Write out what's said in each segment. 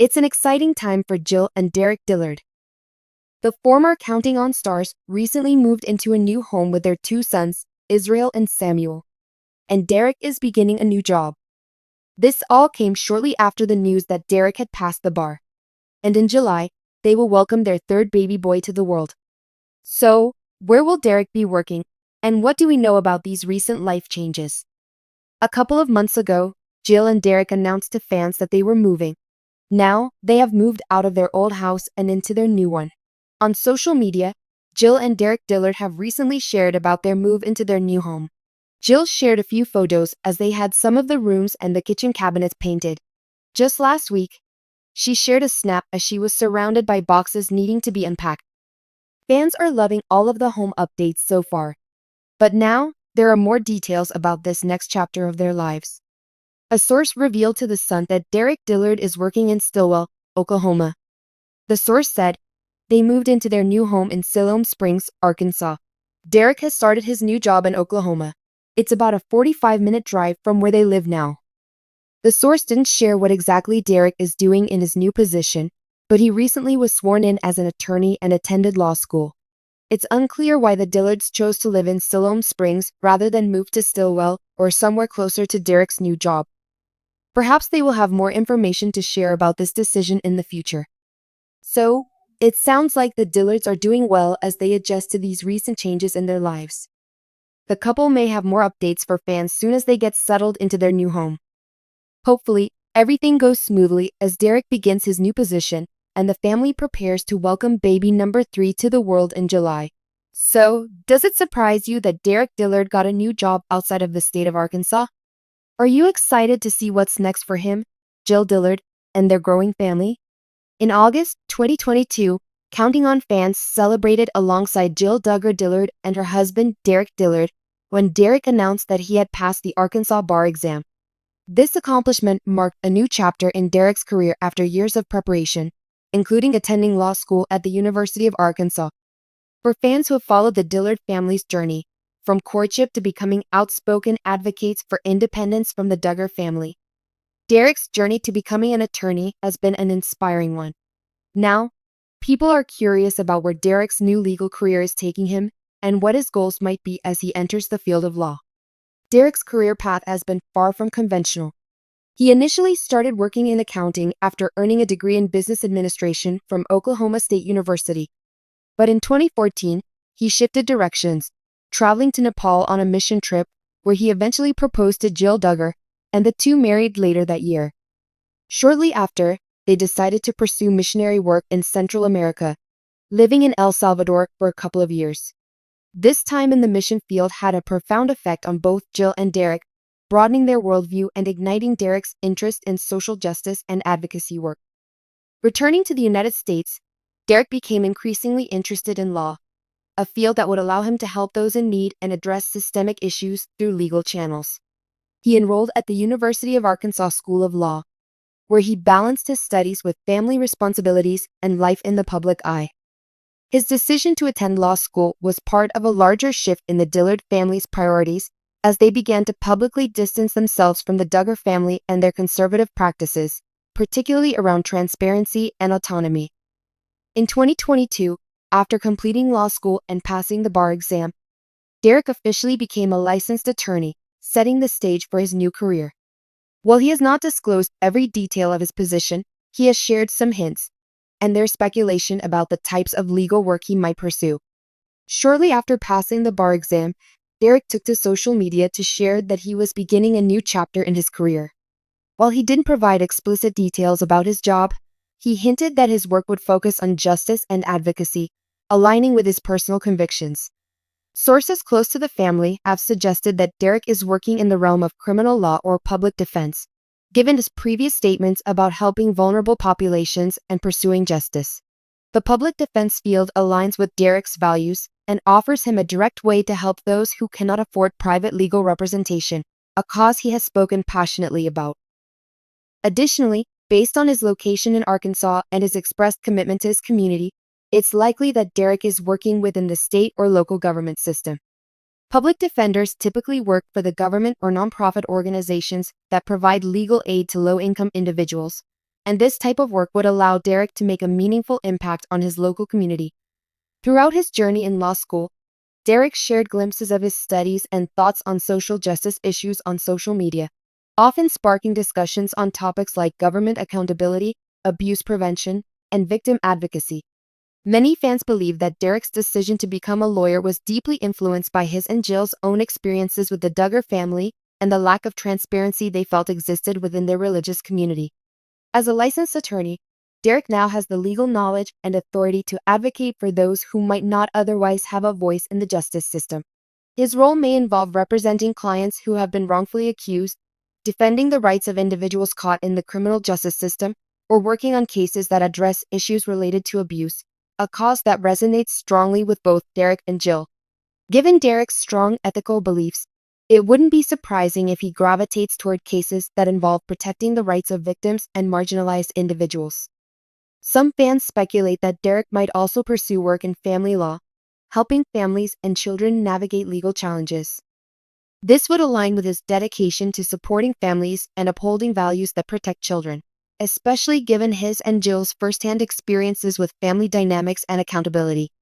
It's an exciting time for Jill and Derick Dillard. The former Counting on Stars recently moved into a new home with their two sons, Israel and Samuel. And Derick is beginning a new job. This all came shortly after the news that Derick had passed the bar. And in July, they will welcome their third baby boy to the world. So, where will Derick be working? And what do we know about these recent life changes? A couple of months ago, Jill and Derick announced to fans that they were moving. Now, they have moved out of their old house and into their new one. On social media, Jill and Derick Dillard have recently shared about their move into their new home. Jill shared a few photos as they had some of the rooms and the kitchen cabinets painted. Just last week, she shared a snap as she was surrounded by boxes needing to be unpacked. Fans are loving all of the home updates so far. But now, there are more details about this next chapter of their lives. A source revealed to The Sun that Derick Dillard is working in Stillwell, Oklahoma. The source said, they moved into their new home in Siloam Springs, Arkansas. Derick has started his new job in Oklahoma. It's about a 45-minute drive from where they live now. The source didn't share what exactly Derick is doing in his new position, but he recently was sworn in as an attorney and attended law school. It's unclear why the Dillards chose to live in Siloam Springs rather than move to Stillwell or somewhere closer to Derick's new job. Perhaps they will have more information to share about this decision in the future. So, it sounds like the Dillards are doing well as they adjust to these recent changes in their lives. The couple may have more updates for fans soon as they get settled into their new home. Hopefully, everything goes smoothly as Derick begins his new position and the family prepares to welcome baby number 3 to the world in July. So, does it surprise you that Derick Dillard got a new job outside of the state of Arkansas? Are you excited to see what's next for him, Jill Dillard, and their growing family? In August 2022, Counting on fans celebrated alongside Jill Duggar Dillard and her husband Derick Dillard when Derick announced that he had passed the Arkansas bar exam. This accomplishment marked a new chapter in Derick's career after years of preparation, including attending law school at the University of Arkansas. For fans who have followed the Dillard family's journey, from courtship to becoming outspoken advocates for independence from the Duggar family, Derick's journey to becoming an attorney has been an inspiring one. Now, people are curious about where Derick's new legal career is taking him and what his goals might be as he enters the field of law. Derick's career path has been far from conventional. He initially started working in accounting after earning a degree in business administration from Oklahoma State University. But in 2014, he shifted directions, traveling to Nepal on a mission trip where he eventually proposed to Jill Duggar, and the two married later that year. Shortly after, they decided to pursue missionary work in Central America, living in El Salvador for a couple of years. This time in the mission field had a profound effect on both Jill and Derick, broadening their worldview and igniting Derick's interest in social justice and advocacy work. Returning to the United States, Derick became increasingly interested in law, a field that would allow him to help those in need and address systemic issues through legal channels. He enrolled at the University of Arkansas School of Law, where he balanced his studies with family responsibilities and life in the public eye. His decision to attend law school was part of a larger shift in the Dillard family's priorities as they began to publicly distance themselves from the Duggar family and their conservative practices, particularly around transparency and autonomy. In 2022, after completing law school and passing the bar exam, Derick officially became a licensed attorney, setting the stage for his new career. While he has not disclosed every detail of his position, he has shared some hints, and there's speculation about the types of legal work he might pursue. Shortly after passing the bar exam, Derick took to social media to share that he was beginning a new chapter in his career. While he didn't provide explicit details about his job, he hinted that his work would focus on justice and advocacy, aligning with his personal convictions. Sources close to the family have suggested that Derick is working in the realm of criminal law or public defense, given his previous statements about helping vulnerable populations and pursuing justice. The public defense field aligns with Derick's values and offers him a direct way to help those who cannot afford private legal representation, a cause he has spoken passionately about. Additionally, based on his location in Arkansas and his expressed commitment to his community, it's likely that Derick is working within the state or local government system. Public defenders typically work for the government or nonprofit organizations that provide legal aid to low-income individuals, and this type of work would allow Derick to make a meaningful impact on his local community. Throughout his journey in law school, Derick shared glimpses of his studies and thoughts on social justice issues on social media, often sparking discussions on topics like government accountability, abuse prevention, and victim advocacy. Many fans believe that Derick's decision to become a lawyer was deeply influenced by his and Jill's own experiences with the Duggar family and the lack of transparency they felt existed within their religious community. As a licensed attorney, Derick now has the legal knowledge and authority to advocate for those who might not otherwise have a voice in the justice system. His role may involve representing clients who have been wrongfully accused, defending the rights of individuals caught in the criminal justice system, or working on cases that address issues related to abuse, a cause that resonates strongly with both Derick and Jill. Given Derick's strong ethical beliefs, it wouldn't be surprising if he gravitates toward cases that involve protecting the rights of victims and marginalized individuals. Some fans speculate that Derick might also pursue work in family law, helping families and children navigate legal challenges. This would align with his dedication to supporting families and upholding values that protect children, especially given his and Jill's firsthand experiences with family dynamics and accountability.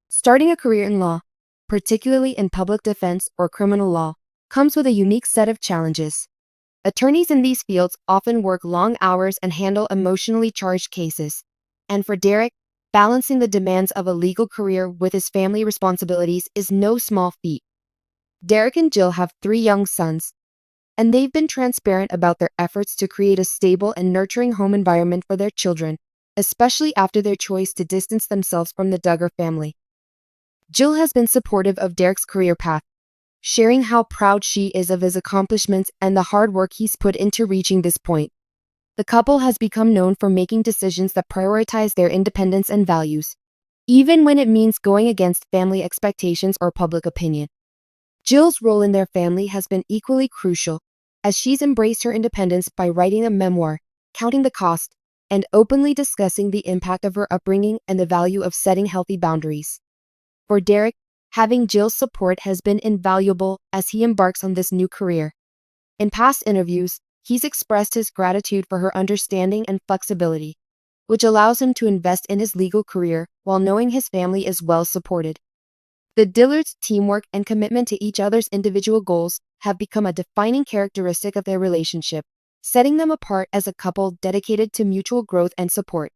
Starting a career in law, particularly in public defense or criminal law, comes with a unique set of challenges. Attorneys in these fields often work long hours and handle emotionally charged cases. And for Derick, balancing the demands of a legal career with his family responsibilities is no small feat. Derick and Jill have 3 young sons, and they've been transparent about their efforts to create a stable and nurturing home environment for their children, especially after their choice to distance themselves from the Duggar family. Jill has been supportive of Derick's career path, sharing how proud she is of his accomplishments and the hard work he's put into reaching this point. The couple has become known for making decisions that prioritize their independence and values, even when it means going against family expectations or public opinion. Jill's role in their family has been equally crucial, as she's embraced her independence by writing a memoir, counting the cost, and openly discussing the impact of her upbringing and the value of setting healthy boundaries. For Derick, having Jill's support has been invaluable as he embarks on this new career. In past interviews, he's expressed his gratitude for her understanding and flexibility, which allows him to invest in his legal career while knowing his family is well supported. The Dillards' teamwork and commitment to each other's individual goals have become a defining characteristic of their relationship, setting them apart as a couple dedicated to mutual growth and support.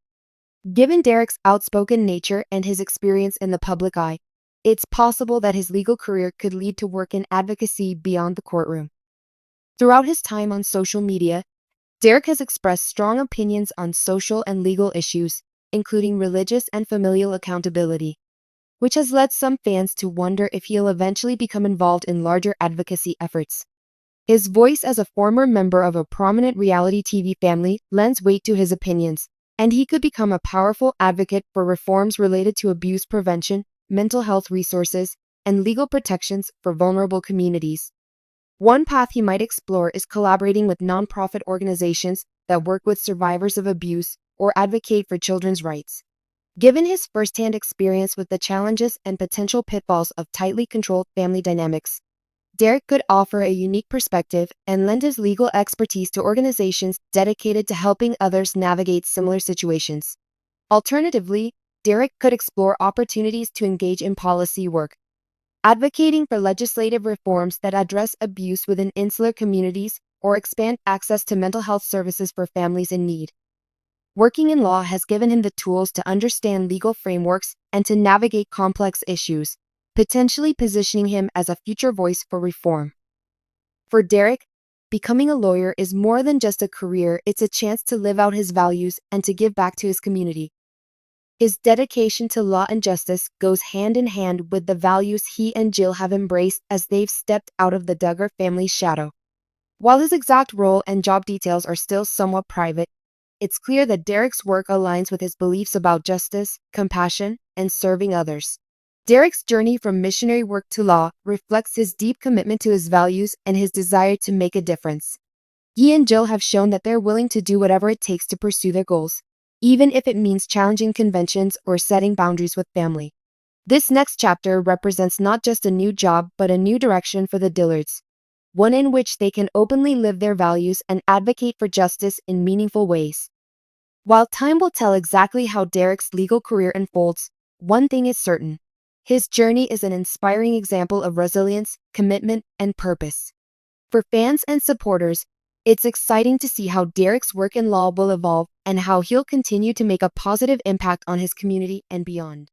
Given Derick's outspoken nature and his experience in the public eye, it's possible that his legal career could lead to work in advocacy beyond the courtroom. Throughout his time on social media, Derick has expressed strong opinions on social and legal issues, including religious and familial accountability, which has led some fans to wonder if he'll eventually become involved in larger advocacy efforts. His voice as a former member of a prominent reality TV family lends weight to his opinions, and he could become a powerful advocate for reforms related to abuse prevention, mental health resources, and legal protections for vulnerable communities. One path he might explore is collaborating with nonprofit organizations that work with survivors of abuse or advocate for children's rights. Given his firsthand experience with the challenges and potential pitfalls of tightly controlled family dynamics, Derick could offer a unique perspective and lend his legal expertise to organizations dedicated to helping others navigate similar situations. Alternatively, Derick could explore opportunities to engage in policy work, advocating for legislative reforms that address abuse within insular communities or expand access to mental health services for families in need. Working in law has given him the tools to understand legal frameworks and to navigate complex issues, potentially positioning him as a future voice for reform. For Derick, becoming a lawyer is more than just a career, it's a chance to live out his values and to give back to his community. His dedication to law and justice goes hand in hand with the values he and Jill have embraced as they've stepped out of the Duggar family's shadow. While his exact role and job details are still somewhat private, it's clear that Derick's work aligns with his beliefs about justice, compassion, and serving others. Derick's journey from missionary work to law reflects his deep commitment to his values and his desire to make a difference. He and Jill have shown that they're willing to do whatever it takes to pursue their goals, even if it means challenging conventions or setting boundaries with family. This next chapter represents not just a new job but a new direction for the Dillards, one in which they can openly live their values and advocate for justice in meaningful ways. While time will tell exactly how Derick's legal career unfolds, one thing is certain. His journey is an inspiring example of resilience, commitment, and purpose. For fans and supporters, it's exciting to see how Derick's work in law will evolve and how he'll continue to make a positive impact on his community and beyond.